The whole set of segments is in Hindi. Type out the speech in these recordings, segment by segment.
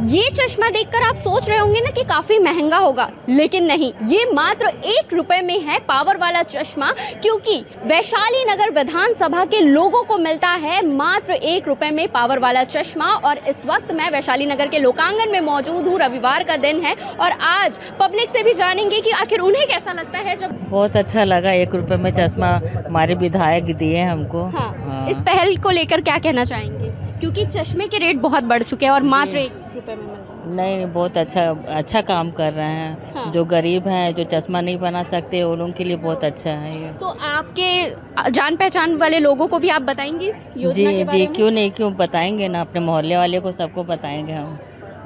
ये चश्मा देखकर आप सोच रहे होंगे ना कि काफ़ी महंगा होगा, लेकिन नहीं, ये मात्र 1 रुपए में है पावर वाला चश्मा, क्योंकि वैशाली नगर विधानसभा के लोगों को मिलता है मात्र 1 रुपए में पावर वाला चश्मा। और इस वक्त मैं वैशाली नगर के लोकांगन में मौजूद हूँ, रविवार का दिन है और आज पब्लिक से भी जानेंगे कि आखिर उन्हें कैसा लगता है जब। बहुत अच्छा लगा, 1 रुपए में चश्मा हमारे विधायक दिए हमको। हाँ, इस पहल को लेकर क्या कहना चाहेंगे, क्योंकि चश्मे के रेट बहुत बढ़ चुके हैं और मात्र 1 रुपए में मिल रहा है। नहीं, बहुत अच्छा काम कर रहे हैं। हाँ। जो गरीब हैं, जो चश्मा नहीं बना सकते, उन लोगों के लिए बहुत अच्छा है ये। तो आपके जान पहचान वाले लोगों को भी आप बताएंगे इस योजना के बारे जी, में? क्यों नहीं, क्यों बताएंगे ना, अपने मोहल्ले वाले को सबको बताएंगे हम।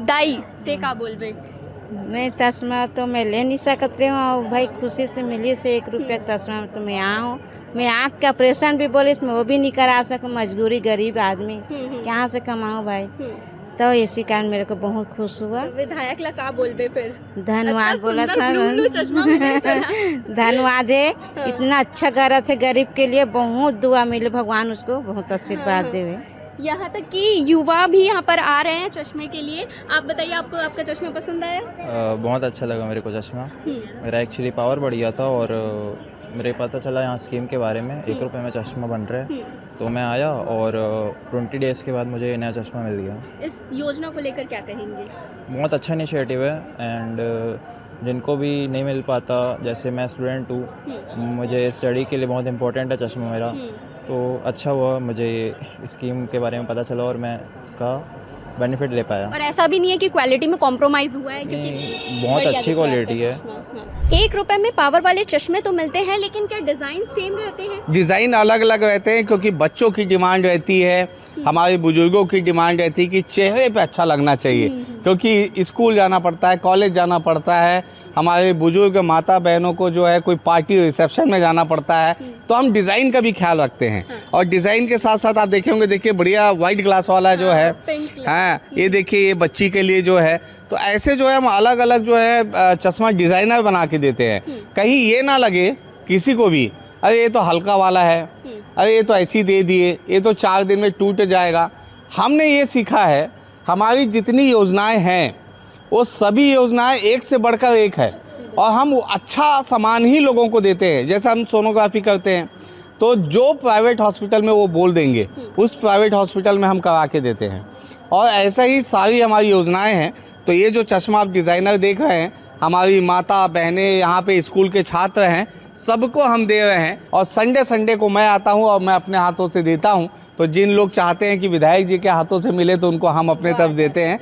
दाई ते का बोलबे? मैं चश्मा तो मैं ले नहीं सकत रही हूँ और भाई खुशी से मिली से 1 रुपया चश्मा तो मैं यहाँ हूँ। मैं आँख का ऑपरेशन भी बोले इसमें वो भी नहीं करा सकूँ, मजबूरी गरीब आदमी कहाँ से कमाऊँ भाई। तो इसी कारण मेरे को बहुत खुश हुआ। तो विधायक ला का बोलबे फिर? धन्यवाद बोला था, ब्लू चश्मा मिले था। धन्यवाद है। इतना अच्छा कर थे गरीब के लिए, बहुत दुआ मिले, भगवान उसको बहुत आशीर्वाद देवे। यहाँ तक कि युवा भी यहाँ पर आ रहे हैं चश्मे के लिए। आप बताइए, आपको आपका चश्मा पसंद आया? बहुत अच्छा लगा मेरे को चश्मा। मेरा एक्चुअली पावर बढ़ गया था और मेरे पता चला यहाँ स्कीम के बारे में, 1 रुपए में चश्मा बन रहा है, तो मैं आया और 20 डेज़ के बाद मुझे नया चश्मा मिल गया। इस योजना को लेकर क्या कहेंगे? बहुत अच्छा इनिशिएटिव है एंड जिनको भी नहीं मिल पाता, जैसे मैं स्टूडेंट हूँ, मुझे स्टडी के लिए बहुत इम्पोर्टेंट है चश्मा मेरा, तो अच्छा हुआ मुझे स्कीम के बारे में पता चला और मैं इसका बेनिफिट ले पाया। और ऐसा भी नहीं है कि क्वालिटी में कॉम्प्रोमाइज़ हुआ है, क्योंकि बहुत अच्छी क्वालिटी है। 1 रुपए में पावर वाले चश्मे तो मिलते हैं, लेकिन क्या डिज़ाइन सेम रहते हैं? डिज़ाइन अलग अलग रहते हैं, क्योंकि बच्चों की डिमांड रहती है, हमारे बुजुर्गों की डिमांड रहती है कि चेहरे पे अच्छा लगना चाहिए, क्योंकि स्कूल जाना पड़ता है, कॉलेज जाना पड़ता है, हमारे बुजुर्ग माता बहनों को जो है कोई पार्टी रिसेप्शन में जाना पड़ता है, तो हम डिज़ाइन का भी ख्याल रखते हैं। और डिज़ाइन के साथ साथ आप देखेंगे, देखिए बढ़िया वाइट ग्लास वाला जो है, हाँ ये देखिए, ये बच्ची के लिए जो है, तो ऐसे जो है हम अलग अलग जो है चश्मा डिज़ाइनर बना के देते हैं। कहीं ये ना लगे किसी को भी, अरे ये तो हल्का वाला है, अरे ये तो ऐसी दे दिए, ये तो 4 दिन में टूट जाएगा। हमने ये सीखा है, हमारी जितनी योजनाएं हैं वो सभी योजनाएं एक से बढ़कर एक है, और हम अच्छा सामान ही लोगों को देते हैं। जैसे हम सोनोग्राफी करते हैं, तो जो प्राइवेट हॉस्पिटल में वो बोल देंगे, उस प्राइवेट हॉस्पिटल में हम करा के देते हैं। और ऐसा ही सारी हमारी योजनाएं हैं। तो ये जो चश्मा आप डिज़ाइनर देख रहे हैं, हमारी माता बहनें, यहाँ पे स्कूल के छात्र हैं, सबको हम दे रहे हैं। और संडे को मैं आता हूँ और मैं अपने हाथों से देता हूँ। तो जिन लोग चाहते हैं कि विधायक जी के हाथों से मिले, तो उनको हम अपने तरफ देते हैं।